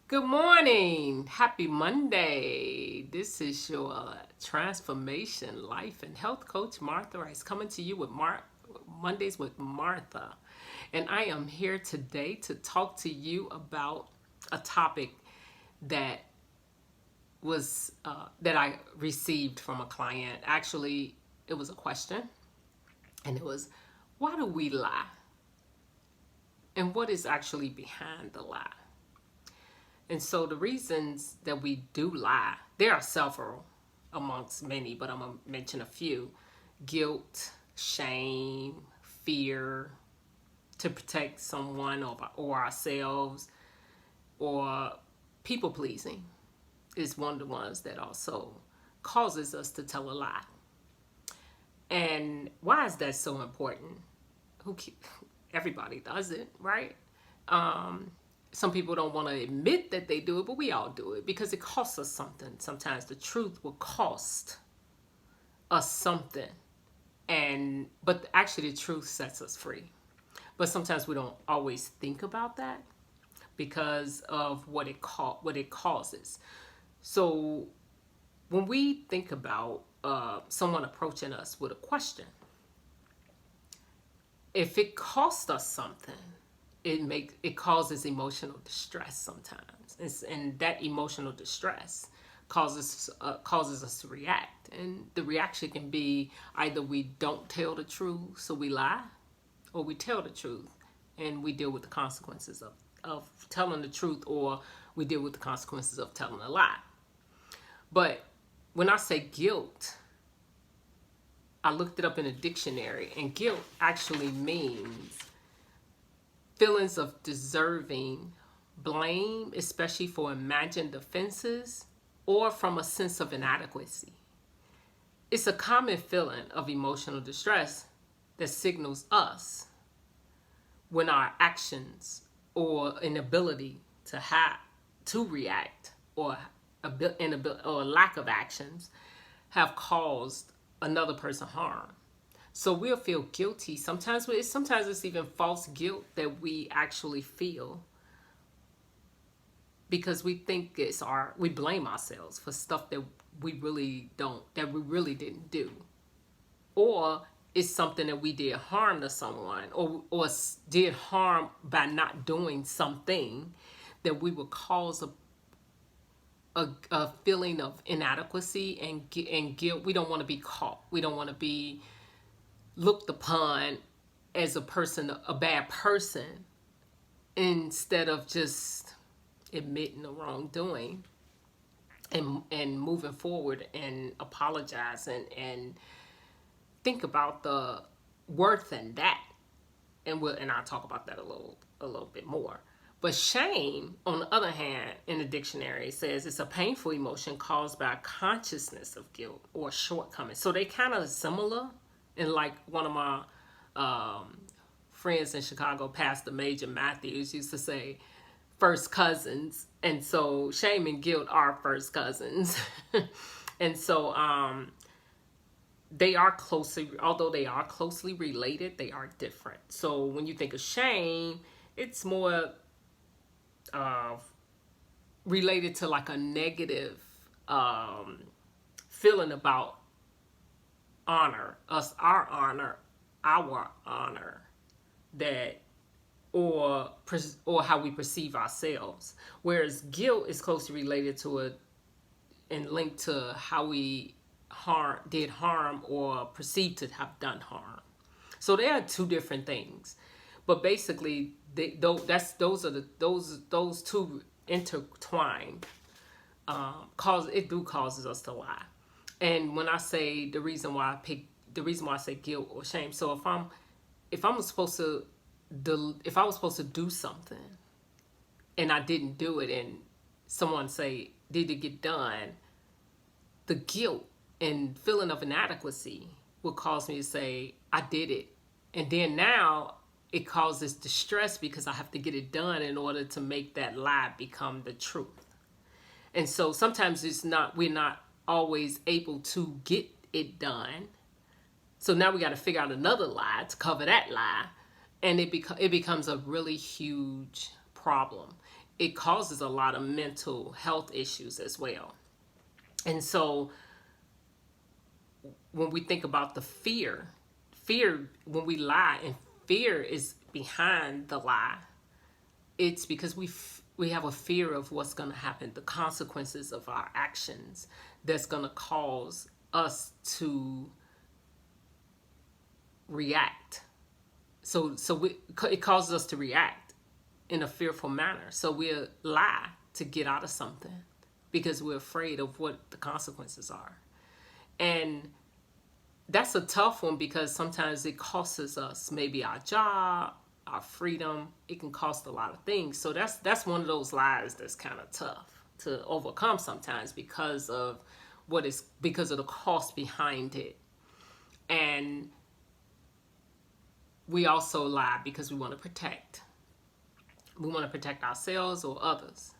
Good morning. Happy Monday. This is your transformation, life, and health coach, Martha Rice, coming to you with Mondays with Martha. And I am here today to talk to you about a topic that that I received from a client. Actually, it was a question, and it was, why do we lie? And what is actually behind the lie? And so the reasons that we do lie, there are several amongst many, but I'm going to mention a few. Guilt, shame, fear, to protect someone or ourselves, or people pleasing is one of the ones that also causes us to tell a lie. And why is that so important? Everybody does it, right? Some people don't want to admit that they do it, but we all do it because it costs us something. Sometimes the truth will cost us something, but actually the truth sets us free. But sometimes we don't always think about that because of what it causes. So when we think about someone approaching us with a question, if it costs us something, it causes emotional distress sometimes, and that emotional distress causes us to react, and the reaction can be either we don't tell the truth, so we lie, or we tell the truth and we deal with the consequences of telling the truth, or we deal with the consequences of telling a lie. But when I say guilt, I looked it up in a dictionary, and guilt actually means feelings of deserving blame, especially for imagined offenses or from a sense of inadequacy. It's a common feeling of emotional distress that signals us when our actions or inability to react, or lack of actions have caused another person harm. So we'll feel guilty. Sometimes it's even false guilt that we actually feel because we think we blame ourselves for stuff that we really didn't do. Or it's something that we did harm to someone, or did harm by not doing something that we would cause a feeling of inadequacy and guilt. We don't want to be caught. We don't want to be looked upon as a bad person, instead of just admitting the wrongdoing and moving forward and apologizing and think about the worth in that. And I'll talk about that a little bit more. But shame, on the other hand, in the dictionary, says it's a painful emotion caused by a consciousness of guilt or shortcoming. So they kind of similar. And like one of my friends in Chicago, Pastor Major Matthews, used to say, first cousins. And so shame and guilt are first cousins. And so although they are closely related, they are different. So when you think of shame, it's more related to like a negative feeling about our honor, that or how we perceive ourselves. Whereas guilt is closely related to it and linked to how we did harm or perceived to have done harm. So they are two different things, but basically those two intertwined causes us to lie. And when I say the reason why I say guilt or shame, so if I was supposed to do something and I didn't do it, and someone say, did it get done, the guilt and feeling of inadequacy will cause me to say, I did it. And then now it causes distress because I have to get it done in order to make that lie become the truth. And so sometimes we're not always able to get it done. So now we got to figure out another lie to cover that lie. And it becomes a really huge problem. it causes a lot of mental health issues as well. And so when we think about the fear, when we lie, and fear is behind the lie, it's because we have a fear of what's going to happen, the consequences of our actions that's going to cause us to react. It causes us to react in a fearful manner. So we'll lie to get out of something because we're afraid of what the consequences are. And that's a tough one because sometimes it costs us maybe our job, our freedom. It can cost a lot of things. So that's one of those lies that's kind of tough to overcome sometimes because of because of the cost behind it. And we also lie because we want to protect. We want to protect ourselves or others.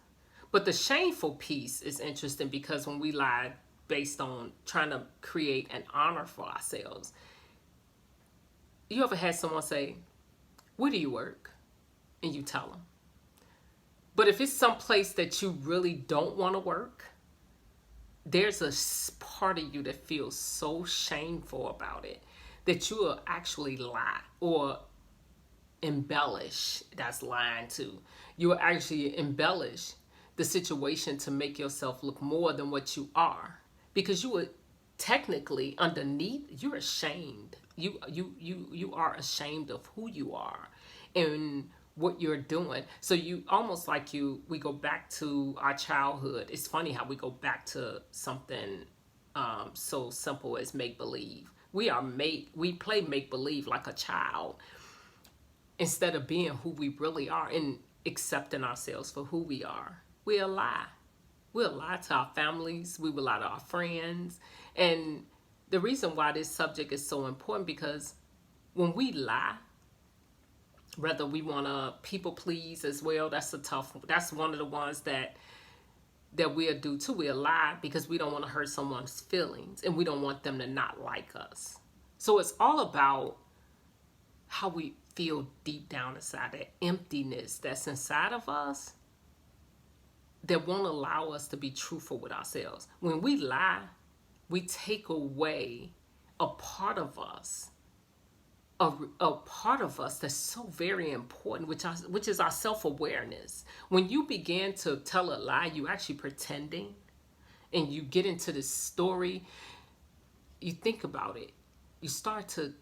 But the shameful piece is interesting because when we lie based on trying to create an honor for ourselves, you ever had someone say, "Where do you work?" And you tell them. But if it's someplace that you really don't want to work, there's a part of you that feels so shameful about it that you will actually lie or embellish. That's lying too. You will actually embellish the situation to make yourself look more than what you are, because you would technically underneath you're ashamed. You are ashamed of who you are and what you're doing. So you almost like we go back to our childhood. It's funny how we go back to something so simple as make believe. We play make believe like a child instead of being who we really are and accepting ourselves for who we are. We'll lie. We'll lie to our families. We will lie to our friends. And the reason why this subject is so important, because when we lie, whether we want to people please as well, that's that's one of the ones that we'll do too. We'll lie because we don't want to hurt someone's feelings and we don't want them to not like us. So it's all about how we feel deep down inside, that emptiness that's inside of us that won't allow us to be truthful with ourselves. When we lie, we take away a part of us, a part of us that's so very important, which is our self-awareness. When you begin to tell a lie, you actually pretending, and you get into this story, you think about it, you start to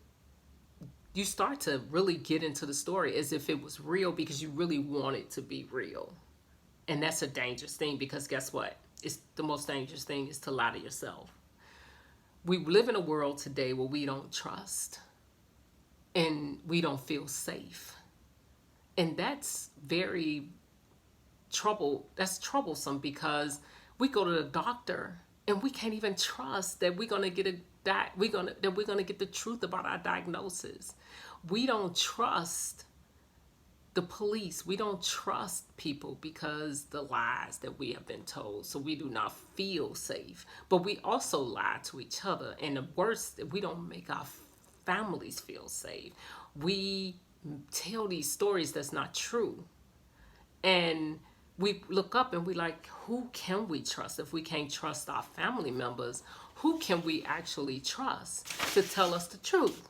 really get into the story as if it was real because you really want it to be real. And that's a dangerous thing, because guess what? It's the most dangerous thing is to lie to yourself. We live in a world today where we don't trust and we don't feel safe. And that's troublesome, because we go to the doctor and we can't even trust that we're going to get the truth about our diagnosis. We don't trust the police. We don't trust people because the lies that we have been told. So we do not feel safe. But we also lie to each other. And the worst, we don't make our families feel safe. We tell these stories that's not true. And we look up and we like, who can we trust? If we can't trust our family members, who can we actually trust to tell us the truth?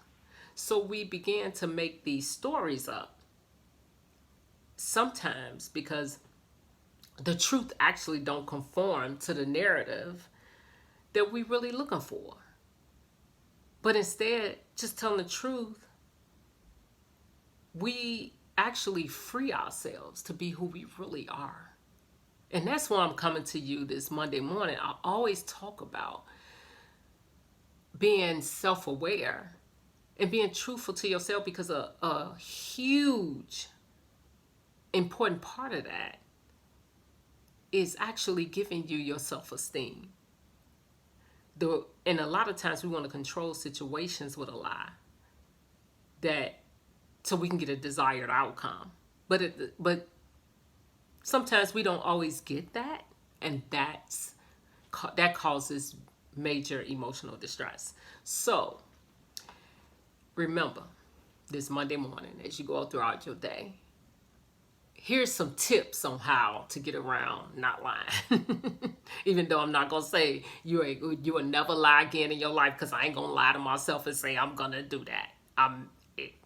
So we began to make these stories up. Sometimes because the truth actually don't conform to the narrative that we really looking for. But instead, just telling the truth, we actually free ourselves to be who we really are. And that's why I'm coming to you this Monday morning. I always talk about being self-aware and being truthful to yourself, because a huge important part of that is actually giving you your self-esteem. And a lot of times we want to control situations with a lie, so we can get a desired outcome. But sometimes we don't always get that, and that causes major emotional distress. So remember, this Monday morning, as you go throughout your day, here's some tips on how to get around not lying. Even though I'm not gonna say you will never lie again in your life, because I ain't gonna lie to myself and say I'm gonna do that.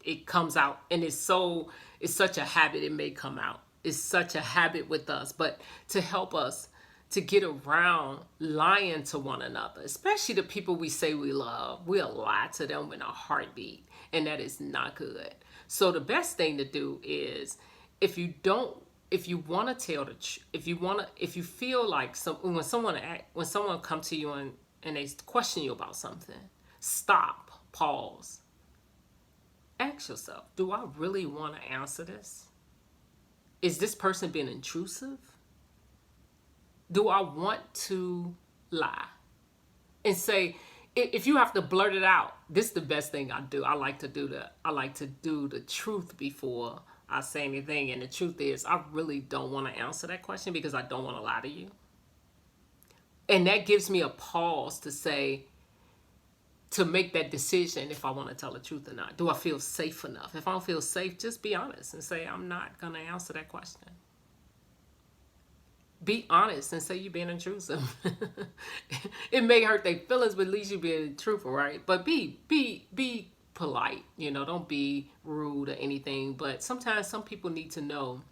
It comes out, and it's such a habit. It may come out. It's such a habit with us, but to help us to get around lying to one another, especially the people we say we love, we'll lie to them in a heartbeat, and that is not good. So the best thing to do is, if you want to tell the truth, if you feel like when someone comes to you and they question you about something, stop, pause, ask yourself, do I really want to answer this? Is this person being intrusive? Do I want to lie? And say, if you have to blurt it out, this is the best thing I do. I like to do the truth before I say anything. And the truth is, I really don't want to answer that question because I don't want to lie to you. And that gives me a pause to make that decision if I want to tell the truth or not. Do I feel safe enough? If I don't feel safe, just be honest and say, I'm not going to answer that question. Be honest and say you're being intrusive. It may hurt their feelings, but at least you're being truthful, right? But be polite, don't be rude or anything. But sometimes some people need to know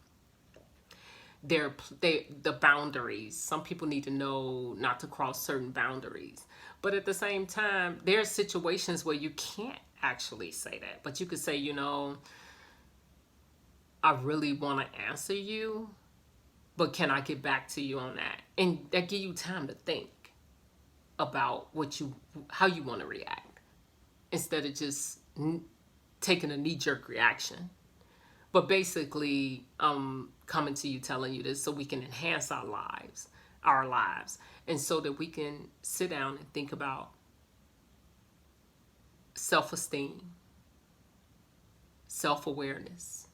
the boundaries. Some people need to know not to cross certain boundaries. But at the same time, there are situations where you can't actually say that. But you could say, I really want to answer you, but can I get back to you on that? And that give you time to think about how you want to react, instead of just taking a knee-jerk reaction. But basically, coming to you, telling you this so we can enhance our lives, and so that we can sit down and think about self-esteem, self-awareness.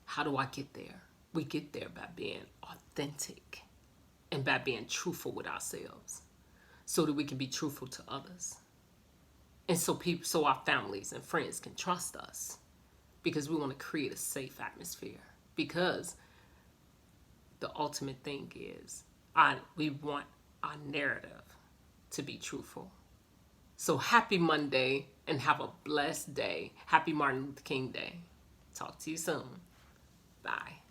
How do I get there? We get there by being authentic and by being truthful with ourselves, so that we can be truthful to others. And so our families and friends can trust us, because we want to create a safe atmosphere. Because the ultimate thing is, we want our narrative to be truthful. So happy Monday and have a blessed day. Happy Martin Luther King Day. Talk to you soon. Bye.